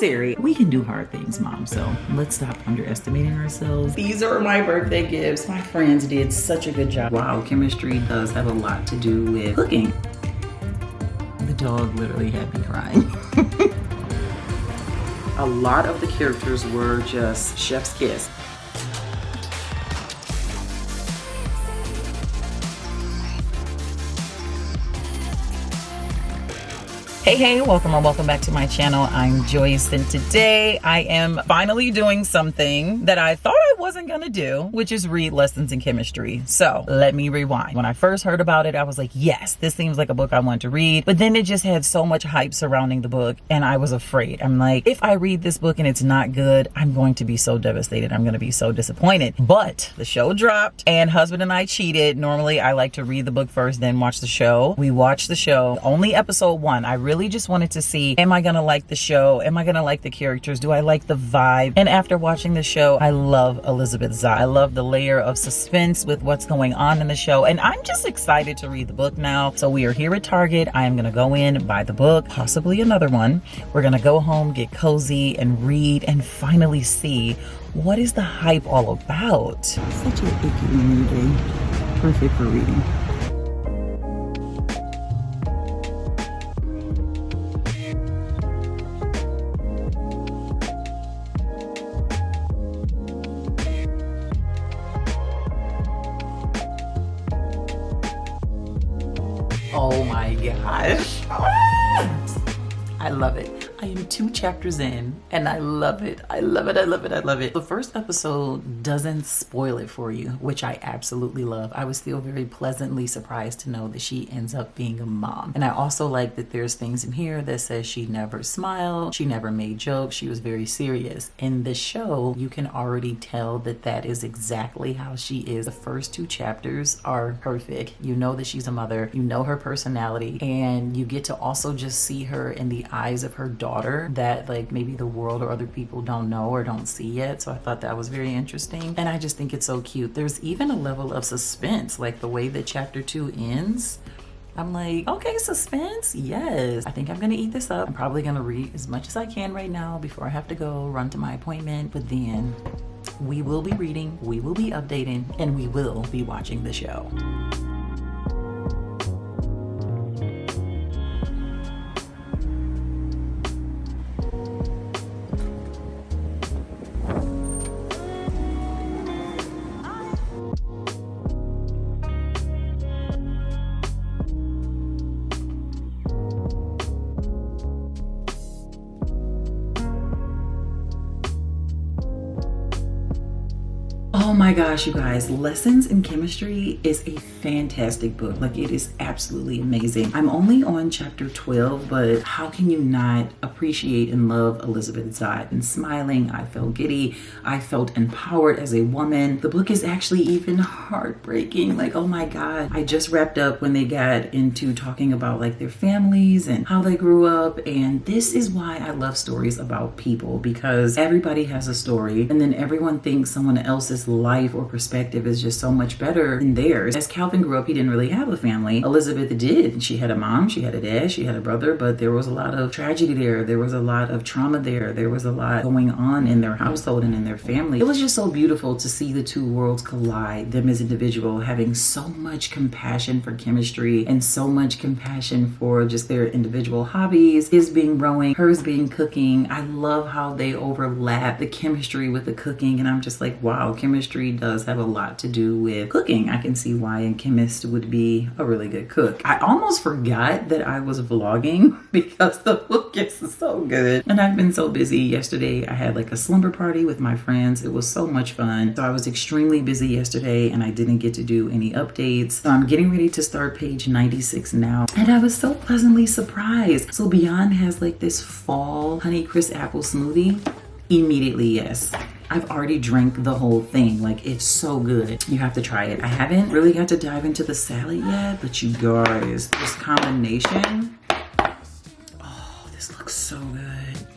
necessary. We can do hard things, Mom, so let's stop underestimating ourselves. These are my birthday gifts. My friends did such a good job. Wow, chemistry does have a lot to do with cooking. The dog literally had me crying. A lot of the characters were just chef's kiss. Hey, welcome or welcome back to my channel. I'm Joyce, and today I am finally doing something that I thought I wasn't gonna do, which is read lessons in chemistry. So let me rewind. When I first heard about it, I was like, yes, this seems like a book I want to read. But then it just had so much hype surrounding the book, and I was afraid. I'm like, if I read this book and it's not good, I'm going to be so devastated. I'm gonna be so disappointed. But the show dropped, and husband and I cheated. Normally, I like to read the book first, then watch the show. We watched the show, only episode 1. I really just wanted to see, am I gonna like the show? Am I gonna like the characters? Do I like the vibe? And after watching the show, I love Elizabeth Zott. I love the layer of suspense with what's going on in the show, and I'm just excited to read the book now. So we are here at Target. I am gonna go in, buy the book, possibly another one. We're gonna go home, get cozy, and read, and finally see what is the hype all about. Such an icky rainy day, perfect for reading. Oh my gosh. I love it. I am 2 chapters in and I love it. I love it. I love it. I love it. The first episode doesn't spoil it for you, which I absolutely love. I was still very pleasantly surprised to know that she ends up being a mom. And I also like that there's things in here that says she never smiled, she never made jokes, she was very serious. In the show, you can already tell that that is exactly how she is. The first 2 chapters are perfect. You know that she's a mother, you know her personality, and you get to also just see her in the eyes of her daughter that like maybe the world or other people don't know or don't see yet. So I thought that was very interesting, and I just think it's so cute. There's even a level of suspense, like the way that chapter 2 ends. I'm like, okay, suspense, yes. I think I'm gonna eat this up. I'm probably gonna read as much as I can right now before I have to go run to my appointment, but then we will be reading, we will be updating, and we will be watching the show. Oh my gosh, you guys, Lessons in Chemistry is a fantastic book. Like, it is absolutely amazing. I'm only on chapter 12, but how can you not appreciate and love Elizabeth Zott? And smiling, I felt giddy, I felt empowered as a woman. The book is actually even heartbreaking. Like, oh my God. I just wrapped up when they got into talking about like their families and how they grew up. And this is why I love stories about people, because everybody has a story, and then everyone thinks someone else's life or perspective is just so much better than theirs. As Calvin grew up, he didn't really have a family. Elizabeth did. She had a mom, she had a dad, she had a brother, but there was a lot of tragedy there. There was a lot of trauma there. There was a lot going on in their household and in their family. It was just so beautiful to see the 2 worlds collide, them as individuals having so much compassion for chemistry and so much compassion for just their individual hobbies. His being rowing, hers being cooking. I love how they overlap the chemistry with the cooking, and I'm just like, wow, chemistry does have a lot to do with cooking. I can see why a chemist would be a really good cook. I almost forgot that I was vlogging because the book is so good, and I've been so busy. Yesterday I had like a slumber party with my friends. It was so much fun. So I was extremely busy yesterday and I didn't get to do any updates. So I'm getting ready to start page 96 now, and I was so pleasantly surprised. So Beyond has like this fall Honeycrisp apple smoothie. Immediately yes. I've already drank the whole thing. Like, it's so good. You have to try it. I haven't really got to dive into the salad yet, but you guys, this combination, oh, this looks so good.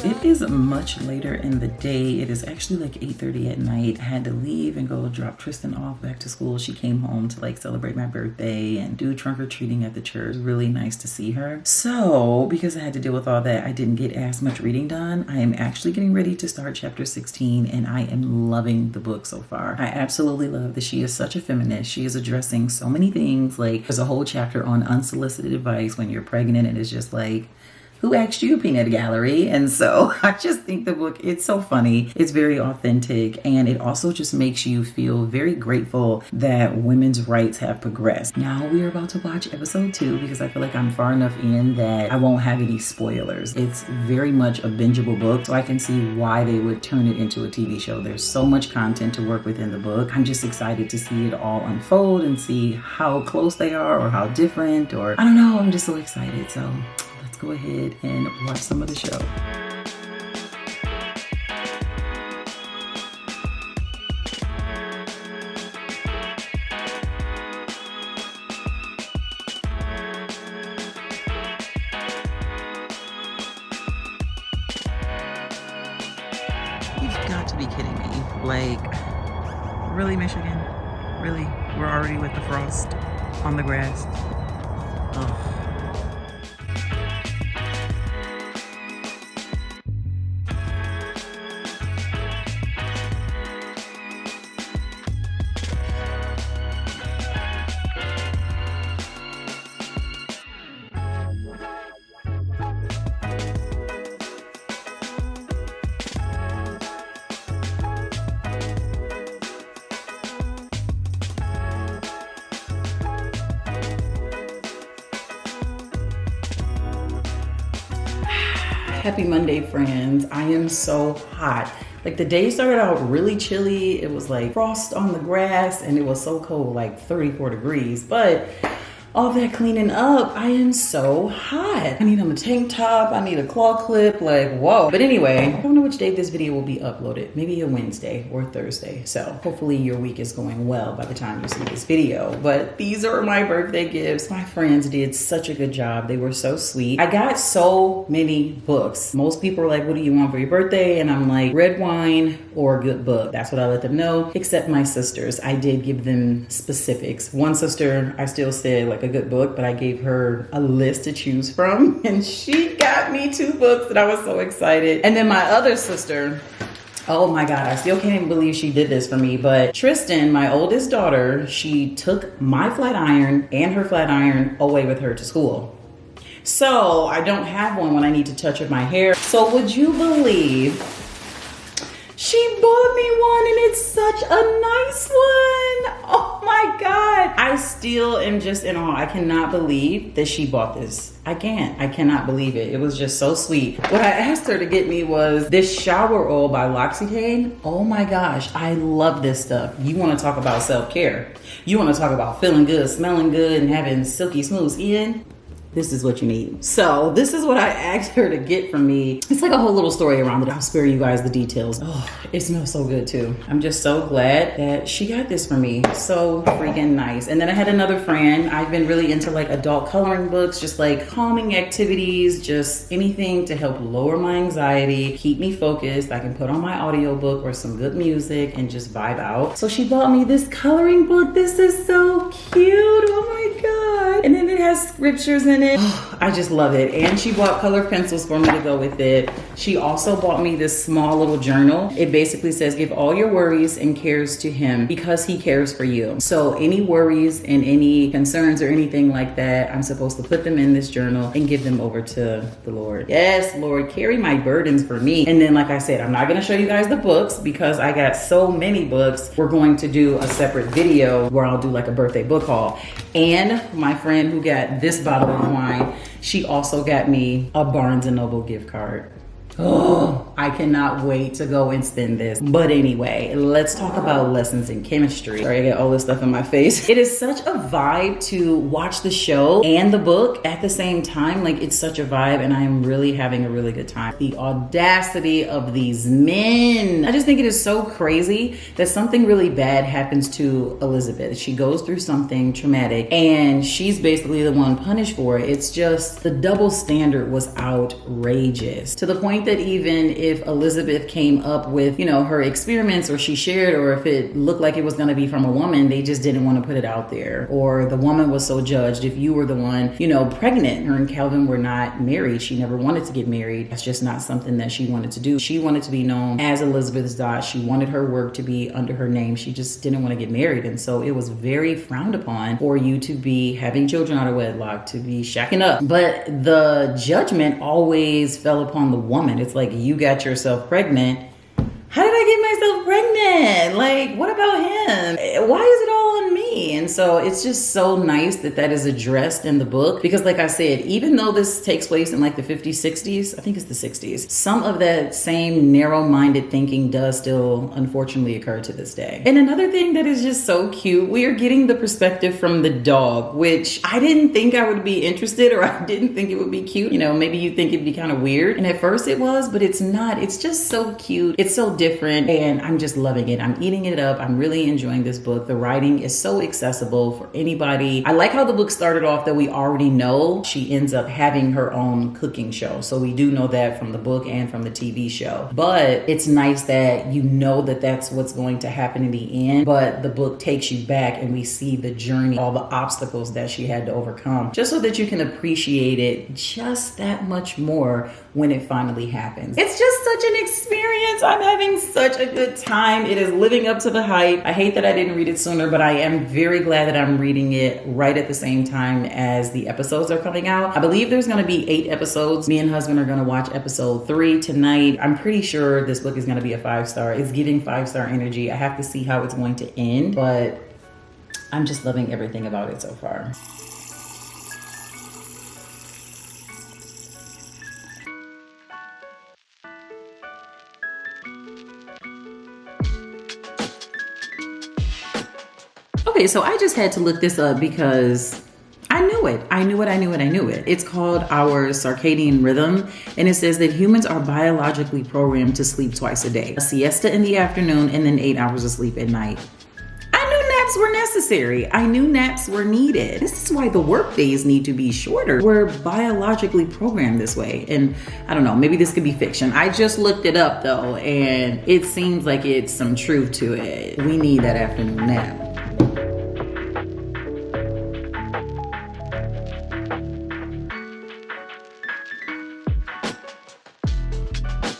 it is much later in the day. It is actually like 8:30 at night. I had to leave and go drop Tristan off back to school. She came home to like celebrate my birthday and do trunk or treating at the church. Really nice to see her. So because I had to deal with all that, I didn't get as much reading done. I am actually getting ready to start chapter 16 and I am loving the book so far. I absolutely love that she is such a feminist. She is addressing so many things. Like there's a whole chapter on unsolicited advice when you're pregnant, and it's just like, who asked you, peanut gallery? And so I just think the book, it's so funny. It's very authentic. And it also just makes you feel very grateful that women's rights have progressed. Now we are about to watch episode 2 because I feel like I'm far enough in that I won't have any spoilers. It's very much a bingeable book, so I can see why they would turn it into a TV show. There's so much content to work with in the book. I'm just excited to see it all unfold and see how close they are or how different, or I don't know. I'm just so excited. So let's go ahead and watch some of the show. You've got to be kidding me. Like, really, Michigan? Really? We're already with the frost on the grass? Ugh. Happy Monday, friends. I am so hot. Like the day started out really chilly. It was like frost on the grass and it was so cold, like 34 degrees. But all that cleaning up, I am so hot. I need a tank top. I need a claw clip, like whoa. But anyway, I don't know which day this video will be uploaded. Maybe a Wednesday or Thursday. So hopefully your week is going well by the time you see this video. But these are my birthday gifts. My friends did such a good job. They were so sweet. I got so many books. Most people are like, what do you want for your birthday? And I'm like, red wine or a good book. That's what I let them know, except my sisters. I did give them specifics. One sister, I still said like a good book, but I gave her a list to choose from and she got me 2 books and I was so excited. And then my other sister, oh my God, I still can't even believe she did this for me. But Tristan, my oldest daughter, she took my flat iron and her flat iron away with her to school. So I don't have one when I need to touch up my hair. So would you believe she bought me one and it's such a nice one. Oh my God. I still am just in awe. I cannot believe that she bought this. I cannot believe it. It was just so sweet. What I asked her to get me was this shower oil by L'Occitane. Oh my gosh, I love this stuff. You want to talk about self-care. You want to talk about feeling good, smelling good, and having silky smooth skin. This is what you need. So this is what I asked her to get from me. It's like a whole little story around it. I'll spare you guys the details. Oh, it smells so good too. I'm just so glad that she got this for me. So freaking nice. And then I had another friend. I've been really into like adult coloring books, just like calming activities, just anything to help lower my anxiety, keep me focused. I can put on my audiobook or some good music and just vibe out. So she bought me this coloring book. This is so cute. Oh my God. And then it has scriptures in it. I just love it. And she bought color pencils for me to go with it. She also bought me this small little journal. It basically says, give all your worries and cares to him because he cares for you. So any worries and any concerns or anything like that, I'm supposed to put them in this journal and give them over to the Lord. Yes, Lord, carry my burdens for me. And then, like I said, I'm not going to show you guys the books because I got so many books. We're going to do a separate video where I'll do like a birthday book haul. And my friend who got this bottle of wine, she also got me a Barnes & Noble gift card. Oh, I cannot wait to go and spend this. But anyway, let's talk about lessons in chemistry. Sorry, I got all this stuff in my face. It is such a vibe to watch the show and the book at the same time. Like, it's such a vibe, and I am really having a really good time. The audacity of these men. I just think it is so crazy that something really bad happens to Elizabeth. She goes through something traumatic, and she's basically the one punished for it. It's just, the double standard was outrageous. To the point that even if Elizabeth came up with, you know, her experiments, or she shared, or if it looked like it was going to be from a woman, they just didn't want to put it out there. Or the woman was so judged. If you were the one, you know, pregnant, her and Calvin were not married. She never wanted to get married. That's just not something that she wanted to do. She wanted to be known as Elizabeth Zott. She wanted her work to be under her name. She just didn't want to get married. And so it was very frowned upon for you to be having children out of wedlock, to be shacking up. But the judgment always fell upon the woman. It's like, you got yourself pregnant. How did I get myself pregnant? Like, what about him? Why is it all on me? And so it's just so nice that that is addressed in the book, because like I said, even though this takes place in like the 50s, 60s, I think it's the 60s, some of that same narrow-minded thinking does still unfortunately occur to this day. And another thing that is just so cute, we are getting the perspective from the dog, which I didn't think I would be interested, or I didn't think it would be cute. You know, maybe you think it'd be kind of weird. And at first it was, but it's not. It's just so cute. It's so different, and I'm just loving it. I'm eating it up. I'm really enjoying this book. The writing is so accessible for anybody. I like how the book started off that we already know she ends up having her own cooking show. So we do know that from the book and from the TV show. But it's nice that you know that that's what's going to happen in the end. But the book takes you back and we see the journey, all the obstacles that she had to overcome, just so that you can appreciate it just that much more when it finally happens. It's just such an experience. I'm having such a good time. It is living up to the hype. I hate that I didn't read it sooner, but I am very glad that I'm reading it right at the same time as the episodes are coming out. I believe there's going to be 8 episodes. Me and husband are going to watch episode 3 tonight. I'm pretty sure this book is going to be a 5-star. It's giving 5-star energy. I have to see how it's going to end, but I'm just loving everything about it so far. Okay, so I just had to look this up because I knew it. I knew it. It's called Our Circadian Rhythm, and it says that humans are biologically programmed to sleep twice a day. A siesta in the afternoon and then 8 hours of sleep at night. I knew naps were necessary. I knew naps were needed. This is why the work days need to be shorter. We're biologically programmed this way. And I don't know, maybe this could be fiction. I just looked it up though, and it seems like it's some truth to it. We need that afternoon nap.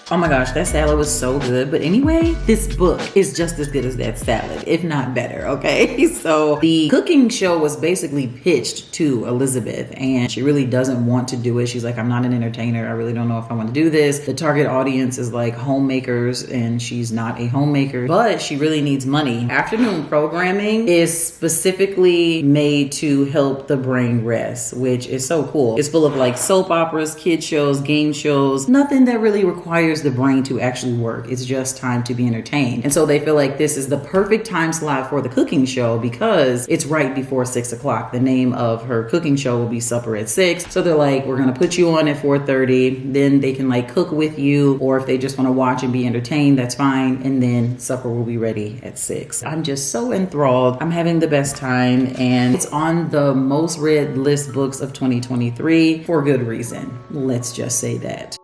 Oh my gosh, that salad was so good. But anyway, this book is just as good as that salad, if not better, okay? So the cooking show was basically pitched to Elizabeth, and she really doesn't want to do it. She's like, I'm not an entertainer. I really don't know if I want to do this. The target audience is like homemakers, and she's not a homemaker, but she really needs money. Afternoon programming is specifically made to help the brain rest, which is so cool. It's full of like soap operas, kid shows, game shows, nothing that really requires the brain to actually work. It's just time to be entertained. And so they feel like this is the perfect time slot for the cooking show because it's right before 6 o'clock. The name of her cooking show will be Supper at 6. So they're like, we're going to put you on at 4:30. Then they can like cook with you, or if they just want to watch and be entertained, that's fine. And then supper will be ready at 6. I'm just so enthralled. I'm having the best time, and it's on the most read list books of 2023 for good reason. Let's just say that.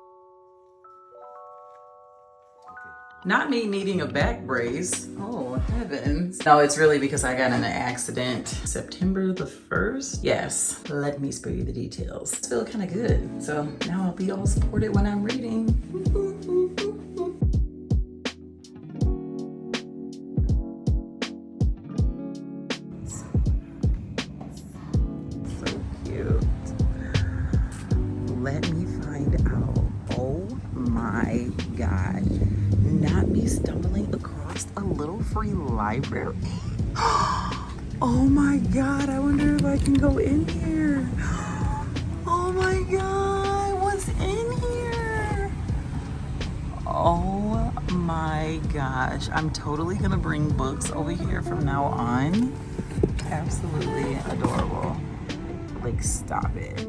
Not me needing a back brace. Oh, heavens. No, it's really because I got in an accident September the 1st. Yes, let me spare you the details. I feel kind of good. So now I'll be all supported when I'm reading. So cute. Let me find out. Oh my God. Not me stumbling across a little free library. Oh my God, I wonder if I can go in here. Oh my God, what's in here? Oh my gosh, I'm totally gonna bring books over here from now on. Absolutely adorable. Like, stop it.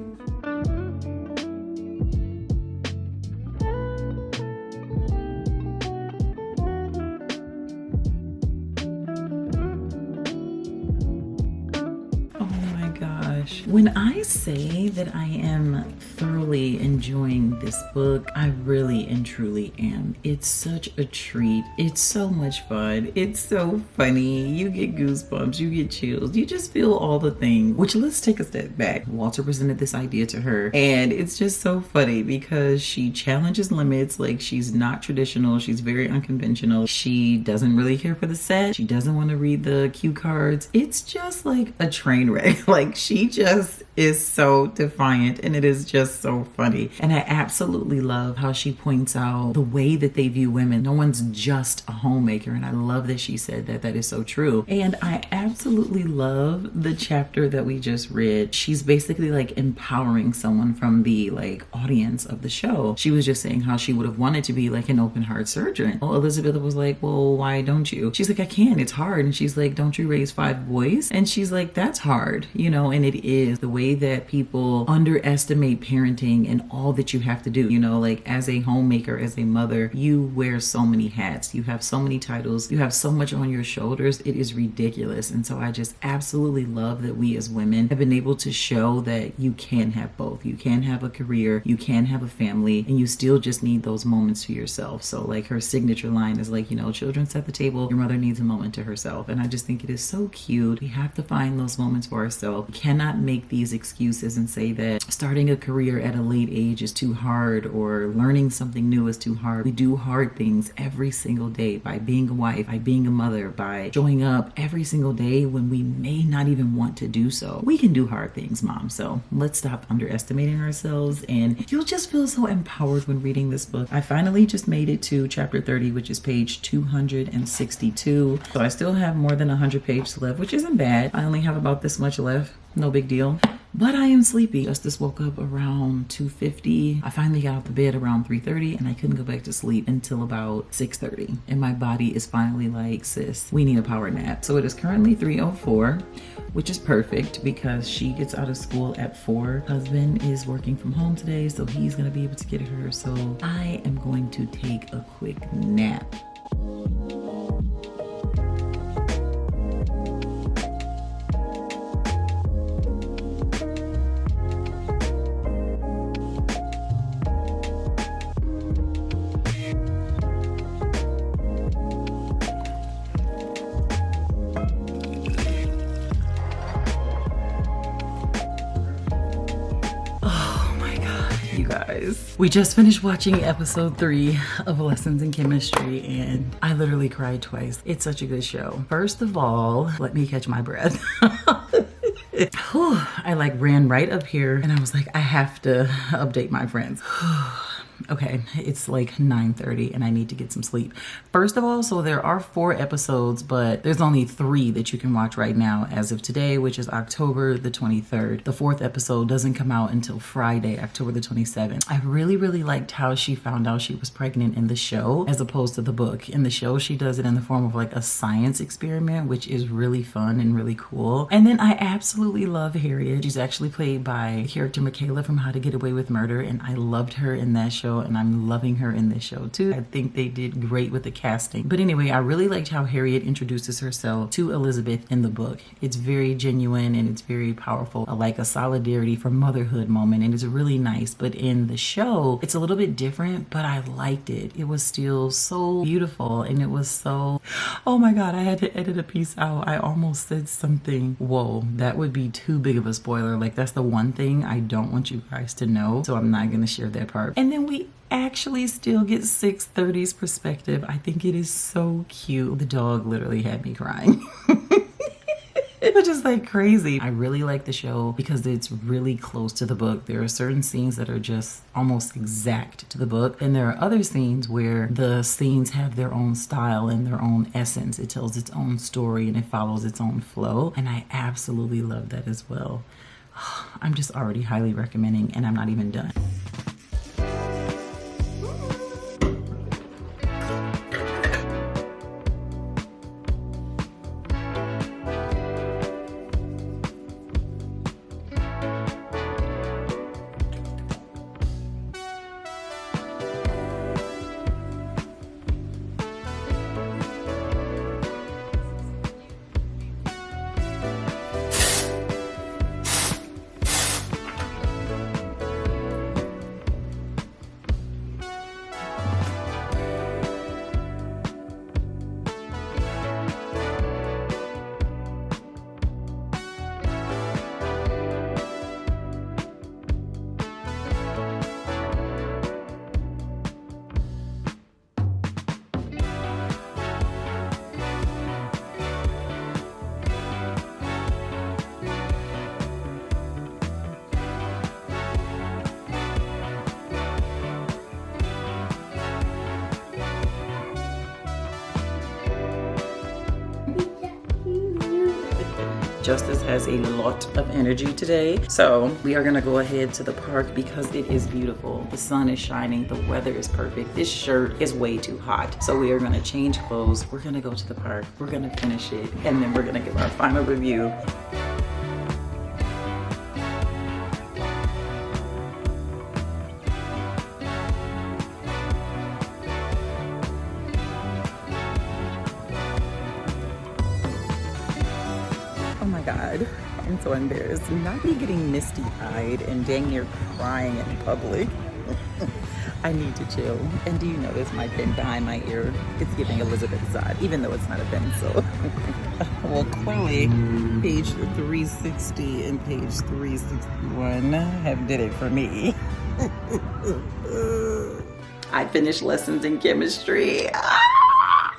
gosh. When I say that I am thoroughly enjoying this book, I really and truly am. It's such a treat. It's so much fun. It's so funny. You get goosebumps, you get chills, you just feel all the things. Which, let's take a step back. Walter presented this idea to her, and it's just so funny because she challenges limits. Like, she's not traditional, she's very unconventional. She doesn't really care for the set. She doesn't want to read the cue cards. It's just like a train wreck. Like, she just is so defiant, and it is just so funny. And I absolutely love how she points out the way that they view women. No one's just a homemaker, and I love that she said that. That is so true. And I absolutely love the chapter that we just read. She's basically like empowering someone from the like audience of the show. She was just saying how she would have wanted to be like an open heart surgeon. Well, Elizabeth was like, well, why don't you? She's like, I can't, it's hard. And she's like, don't you raise 5 boys? And she's like, that's hard, you know. And it is the way that people underestimate parenting and all that you have to do, you know, like as a homemaker, as a mother, you wear so many hats, you have so many titles, you have so much on your shoulders. It is ridiculous. And so I just absolutely love that we as women have been able to show that you can have both. You can have a career, you can have a family, and you still just need those moments to yourself. So like her signature line is like, you know, children set the table, your mother needs a moment to herself. And I just think it is so cute. We have to find those moments for ourselves. We cannot make these excuses and say that starting a career at a late age is too hard or learning something new is too hard. We do hard things every single day by being a wife, by being a mother, by showing up every single day when we may not even want to do so. We can do hard things, mom. So let's stop underestimating ourselves, and you'll just feel so empowered when reading this book. I finally just made it to chapter 30, which is page 262. So I still have more than 100 pages left, which isn't bad. I only have about this much left. No big deal. But I am sleepy. Justice woke up around 2:50. I finally got out the bed around 3:30, and I couldn't go back to sleep until about 6:30. And my body is finally like, sis, we need a power nap. So it is currently 3:04, which is perfect because she gets out of school at 4. Husband is working from home today, so he's gonna be able to get her. So I am going to take a quick nap. We just finished watching episode 3 of Lessons in Chemistry, and I literally cried twice. It's such a good show. First of all, let me catch my breath. I like ran right up here and I was like, I have to update my friends. Okay, it's like 9:30 and I need to get some sleep. First of all, so there are 4 episodes, but there's only 3 that you can watch right now as of today, which is October the 23rd. The 4th episode doesn't come out until Friday, October the 27th. I really liked how she found out she was pregnant in the show as opposed to the book. In the show, she does it in the form of like a science experiment, which is really fun and really cool. And then I absolutely love Harriet. She's actually played by the character Michaela from How to Get Away with Murder, and I loved her in that show, and I'm loving her in this show too. I think they did great with the casting. But anyway, I really liked how Harriet introduces herself to Elizabeth in the book. It's very genuine and it's very powerful. I like a solidarity for motherhood moment, and it's really nice. But in the show, it's a little bit different, but I liked it. It was still so beautiful, and it was so, oh my God, I had to edit a piece out. I almost said something. Whoa, that would be too big of a spoiler. Like, that's the one thing I don't want you guys to know, so I'm not gonna share that part. And then we actually still get 6:30's perspective. I think it is so cute. The dog literally had me crying. It was just like crazy. I really like the show because it's really close to the book. There are certain scenes that are just almost exact to the book, and there are other scenes where the scenes have their own style and their own essence. It tells its own story and it follows its own flow, and I absolutely love that as well. I'm just already highly recommending, and I'm not even done. Justice has a lot of energy today. So we are gonna go ahead to the park because it is beautiful. The sun is shining, the weather is perfect. This shirt is way too hot. So we are gonna change clothes. We're gonna go to the park. We're gonna finish it. And then we're gonna give our final review. Oh my God, I'm so embarrassed. Not be getting misty-eyed and dang near crying in public. I need to chill. And do you notice my pen behind my ear? It's giving Elizabeth Zott, even though it's not a pencil. Well, clearly, page 360 and page 361 have did it for me. I finished lessons in chemistry,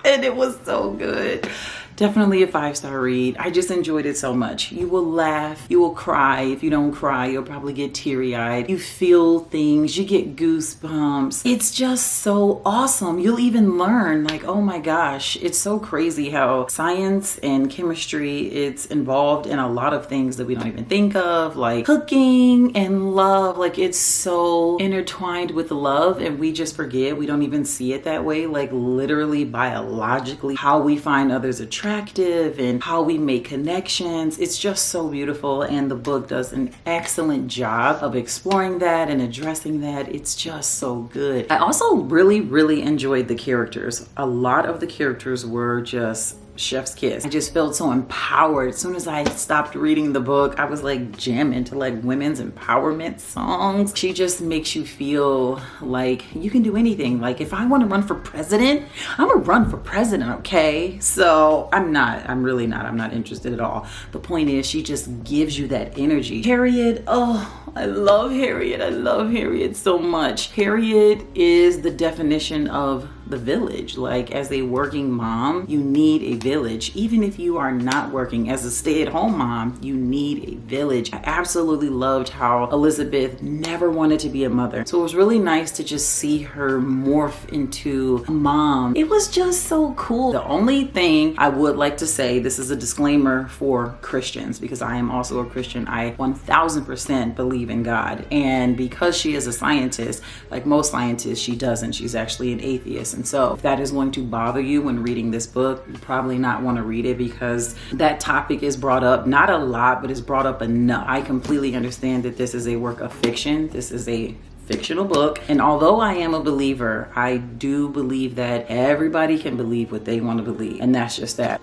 and it was so good. Definitely a 5-star read. I just enjoyed it so much. You will laugh, you will cry. If you don't cry, you'll probably get teary-eyed. You feel things, you get goosebumps. It's just so awesome. You'll even learn, like, oh my gosh, it's so crazy how science and chemistry, it's involved in a lot of things that we don't even think of, like cooking and love. Like, it's so intertwined with love, and we just forget. We don't even see it that way. Like, literally biologically, how we find others attractive and how we make connections. It's just so beautiful, and the book does an excellent job of exploring that and addressing that. It's just so good. I also really enjoyed the characters. A lot of the characters were just chef's kiss. I just felt so empowered. As soon as I stopped reading the book, I was like jamming to like women's empowerment songs. She just makes you feel like you can do anything. Like, if I want to run for president, I'm gonna run for president, okay? So I'm really not. I'm not interested at all. The point is, she just gives you that energy. Harriet, oh, I love Harriet. I love Harriet so much. Harriet is the definition of the village. Like, as a working mom, you need a village. Even if you are not working, as a stay-at-home mom, you need a village. I absolutely loved how Elizabeth never wanted to be a mother. So it was really nice to just see her morph into a mom. It was just so cool. The only thing I would like to say, this is a disclaimer for Christians, because I am also a Christian. I 1000% believe in God. And because she is a scientist, like most scientists, she doesn't. She's actually an atheist. And so if that is going to bother you when reading this book, you probably not want to read it, because that topic is brought up, not a lot, but it's brought up enough. I completely understand that this is a work of fiction. This is a fictional book. And although I am a believer, I do believe that everybody can believe what they want to believe. And that's just that.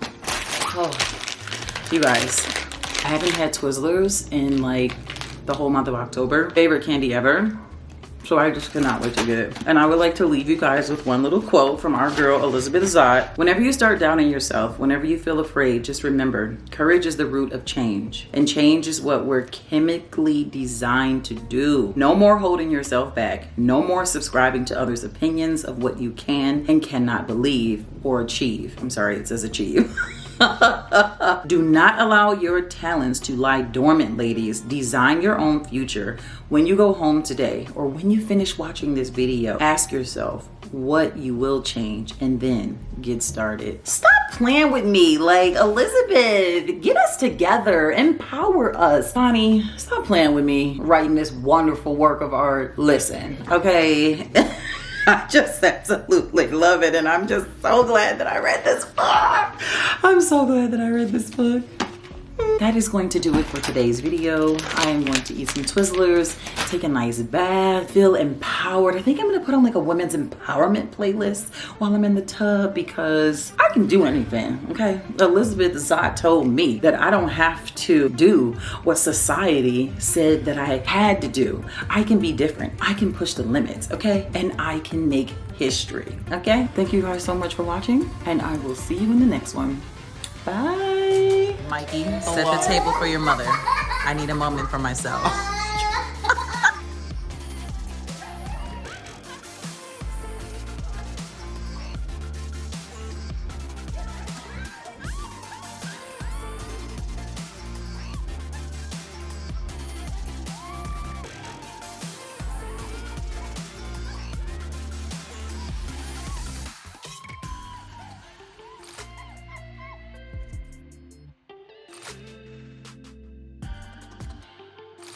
Oh, you guys, I haven't had Twizzlers in like the whole month of October. Favorite candy ever. So I just cannot wait to get it. And I would like to leave you guys with one little quote from our girl, Elizabeth Zott. Whenever you start doubting yourself, whenever you feel afraid, just remember, courage is the root of change. And change is what we're chemically designed to do. No more holding yourself back. No more subscribing to others' opinions of what you can and cannot believe or achieve. I'm sorry, it says achieve. Do not allow your talents to lie dormant, ladies. Design your own future. When you go home today, or when you finish watching this video, ask yourself what you will change, and then get started. Stop playing with me. Like, Elizabeth, get us together, empower us. Bonnie, stop playing with me writing this wonderful work of art. Listen, okay? I just absolutely love it, and I'm just so glad that I read this book. I'm so glad that I read this book. That is going to do it for today's video. I am going to eat some Twizzlers, take a nice bath, feel empowered. I think I'm gonna put on like a women's empowerment playlist while I'm in the tub, because I can do anything, okay? Elizabeth Zott told me that I don't have to do what society said that I had to do. I can be different. I can push the limits, okay? And I can make history, okay? Thank you guys so much for watching, and I will see you in the next one. Bye. Mikey, set the table for your mother. I need a moment for myself.